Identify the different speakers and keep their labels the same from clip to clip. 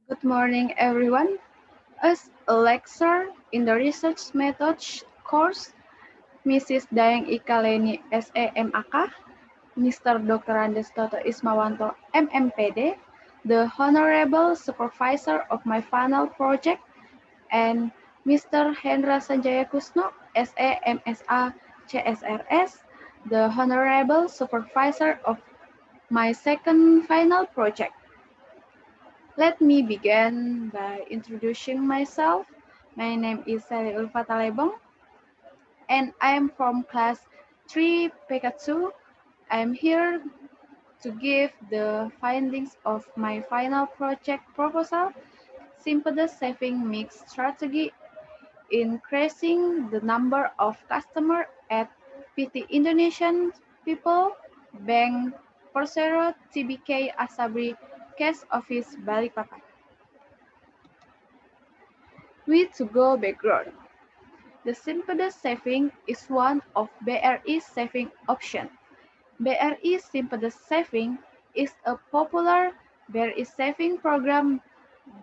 Speaker 1: Good morning, everyone. As a lecturer in the Research Methods course, Mrs. Dayang Ikaleni SEMAK, Mr. Dr. Andes Toto Ismawanto MMPD, the Honorable Supervisor of my final project, and Mr. Hendra Sanjaya Kusno SEMSA CSRS, the Honorable Supervisor of my second final project. Let me begin by introducing myself. My name is Sally Ulfata Lebong, and I am from class 3 PK2. I am here to give the findings of my final project proposal, Simple Saving Mix Strategy, increasing the number of customers at PT Indonesian People Bank Persero TBK Asabri Cash Office Balikpapan. With to go background. The simplest saving is one of BRI's saving options. BRI Simplest Saving is a popular BRI saving program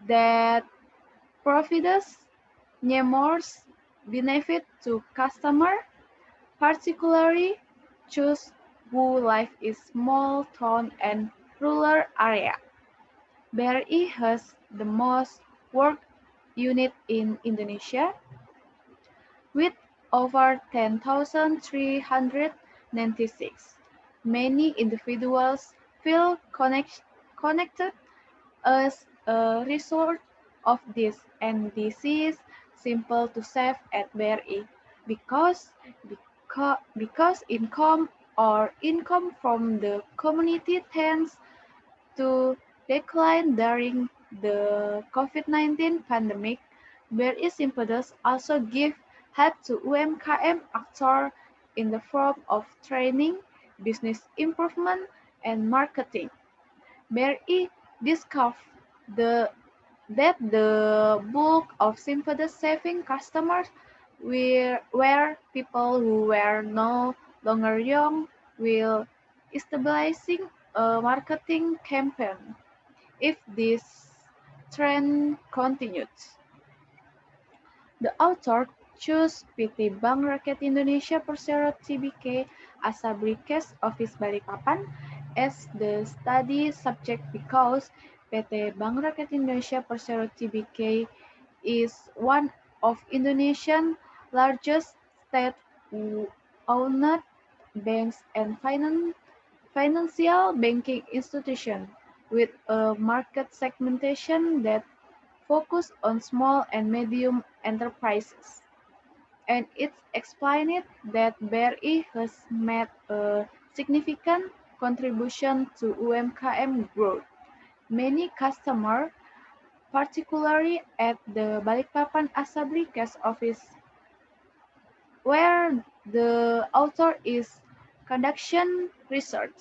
Speaker 1: that provides numerous benefits to customers, particularly those who live in small town and rural area. BRI has the most work unit in Indonesia, with over 10,396. Many individuals feel connected as a result of this, and this is simple to save at BRI because income from the community tends to decline during the COVID-19 pandemic. BRI Simpedes also give help to UMKM actors in the form of training, business improvement, and marketing. BRI discovered the, that the bulk of Simpedes saving customers were people who were no longer young, while establishing a marketing campaign. If this trend continues, the author chose PT Bank Rakyat Indonesia Persero Tbk Asabri Cash Office Balikpapan as the study subject because PT Bank Rakyat Indonesia Persero Tbk is one of Indonesia's largest state-owned banks and financial banking institutions, with a market segmentation that focus on small and medium enterprises. And it's explained that BRI has made a significant contribution to UMKM growth. Many customers, particularly at the Balikpapan Asabri Cash Office, where the author is conduction research,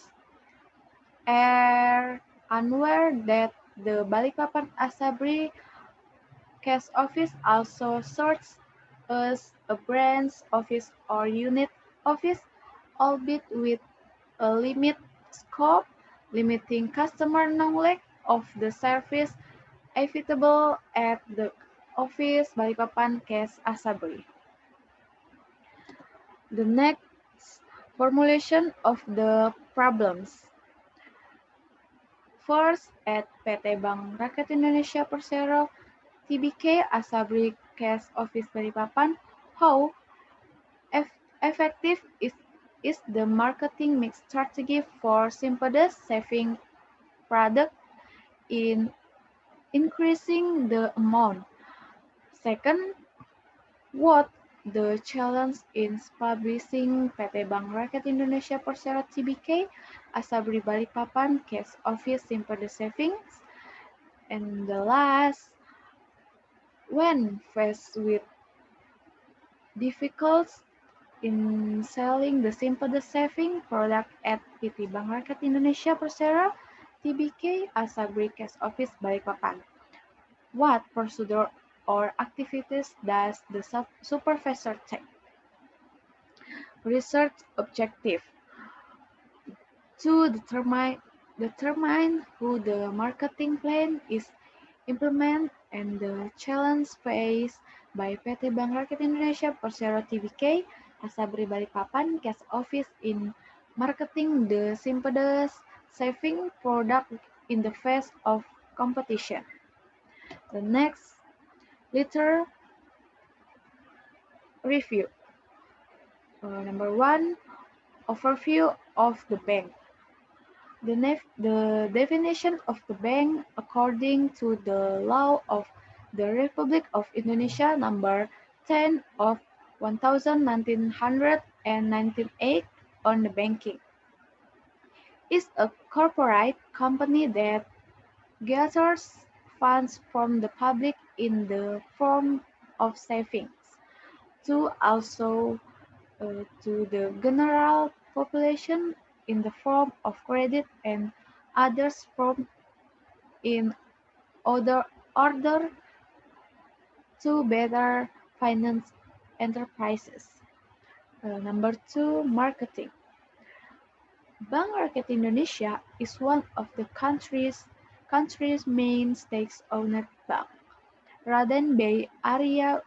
Speaker 1: are unaware that the Balikpapan Asabri Cash Office also serves as a branch office or unit office, albeit with a limited scope, limiting customer knowledge of the service available at the office Balikpapan Cash Asabri. The next formulation of the problems. First, at PT Bank Rakyat Indonesia Persero Tbk Asabri Cash Office Balikpapan, how effective is the marketing mix strategy for Simpedes saving product in increasing the amount? Second, what the challenge in publishing PT Bank Rakyat Indonesia Persero Tbk Asabri Balikpapan Cash Office Simpedes Savings? And the last, when faced with difficulties in selling the Simpedes saving product at PT Bank Rakyat Indonesia Persero Tbk Asabri Cash Office Balikpapan, what procedure or activities does the supervisor take? Research objective: to determine who the marketing plan is implement and the challenge faced by PT Bank Rakyat Indonesia Persero Tbk Asabri Balikpapan Cash Office in marketing the simplest saving product in the face of competition. The next little review. Number one, overview of the bank. The definition of the bank according to the law of the Republic of Indonesia number 10 of 1998 on the banking is a corporate company that gathers funds from the public in the form of savings to also to the general population in the form of credit and others from in order to better finance enterprises. Number two, marketing. Bank Rakyat Indonesia is one of the country's main stakes-owned bank. Raden Bay Arya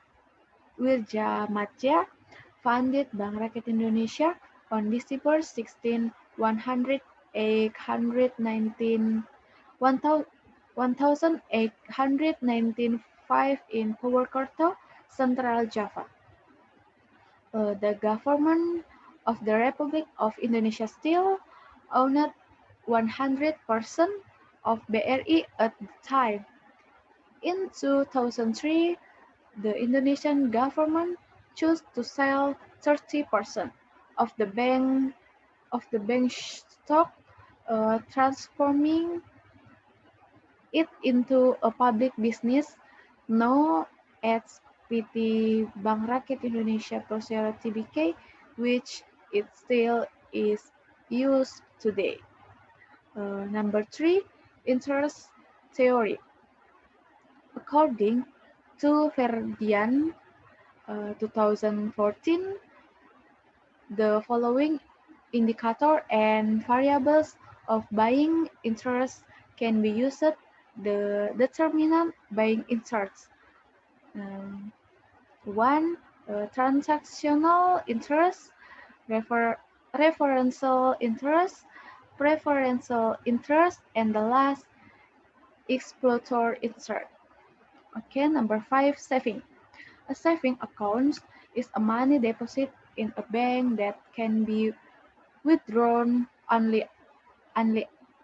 Speaker 1: Wirjamadja founded Bank Rakyat Indonesia on December 16, 1895 in Purwokerto, Central Java. The government of the Republic of Indonesia still owned 100% of BRI at the time. In 2003, the Indonesian government chose to sell 30% of the bank stock, transforming it into a public business known as PT Bank Rakyat Indonesia Persero Tbk, which it still is used today. Number three, interest theory. According to Ferdian, 2014, the following indicator and variables of buying interest can be used the determinant buying interest. One, transactional interest, referential interest, preferential interest, and the last, exploratory interest. Okay, number five, saving. A saving account is a money deposit in a bank that can be withdrawn only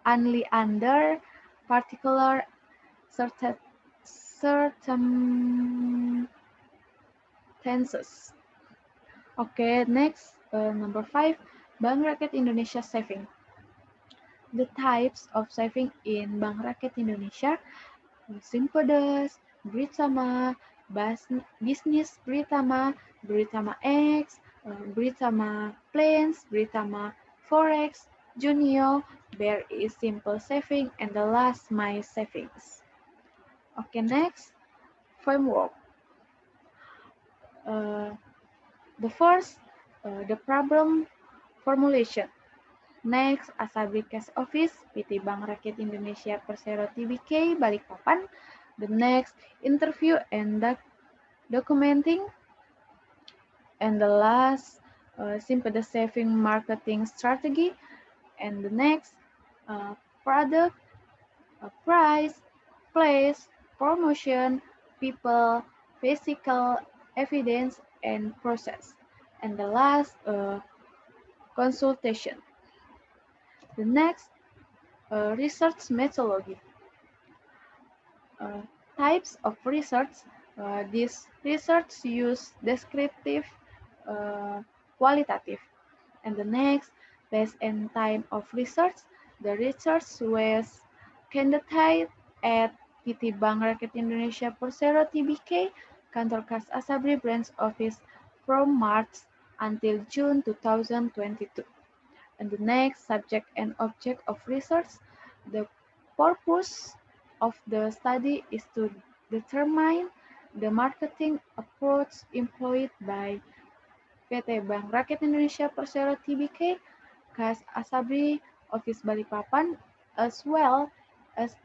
Speaker 1: under particular circumstances. Okay, next, number five, Bank Rakyat Indonesia saving. The types of saving in Bank Rakyat Indonesia: Simpedes, Britama, Bisnis Britama, Britama X, Britama Plans, Britama Forex, Junio, BRI Simple Saving, and the last My Savings. Okay, next, framework. The first, the problem formulation. Next, Asabri Cash Office, PT Bank Rakyat Indonesia Persero Tbk, Balikpapan. The next, interview and documenting. And the last, Simpedes saving marketing strategy. And the next, product, price, place, promotion, people, physical evidence, and process. And the last, consultation. The next, research methodology. Types of research. This research use descriptive, qualitative. And the next, base and time of research. The research was conducted at PT Bank Rakyat Indonesia Persero Tbk, Kantor Kas Asabri Branch Office from March until June 2022. And the next, subject and object of research. The purpose of the study is to determine the marketing approach employed by PT Bank Rakyat Indonesia Persero Tbk, Kas Asabri Office Balikpapan, as well as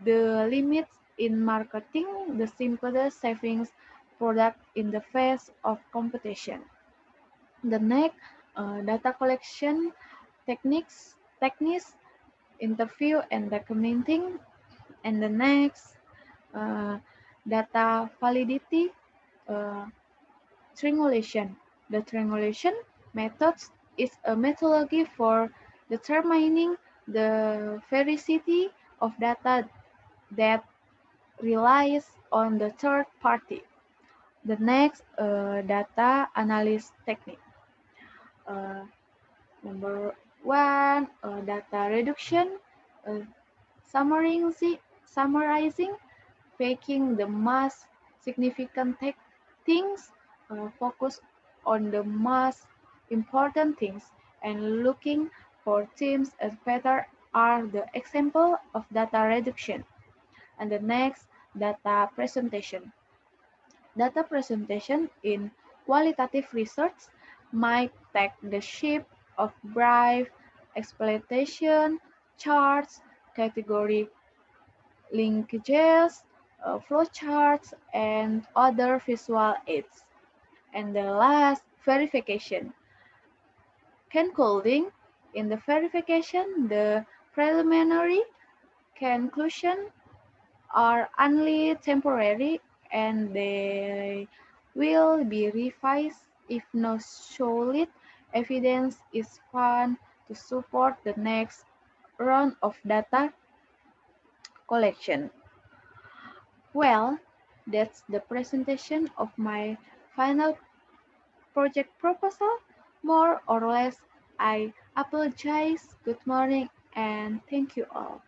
Speaker 1: the limits in marketing the simplest savings product in the face of competition. The next, data collection techniques, interview and documenting, and the next, uh, data validity, uh, triangulation. The triangulation method is a methodology for determining the veracity of data that relies on the third party. The next, data analysis technique. Uh, Number one, data reduction, uh, summarizing, taking the most significant things, focus on the most important things, and looking for themes as better are the example of data reduction. And the next, data presentation. Data presentation in qualitative research might take the shape of brief exploitation, charts, category linkages, flowcharts, and other visual aids. And the last, verification. Concluding, in the verification, the preliminary conclusion are only temporary and they will be revised if no solid evidence is found to support the next round of data collection. Well, that's the presentation of my final project proposal. More or less, I apologize. Good morning and thank you all.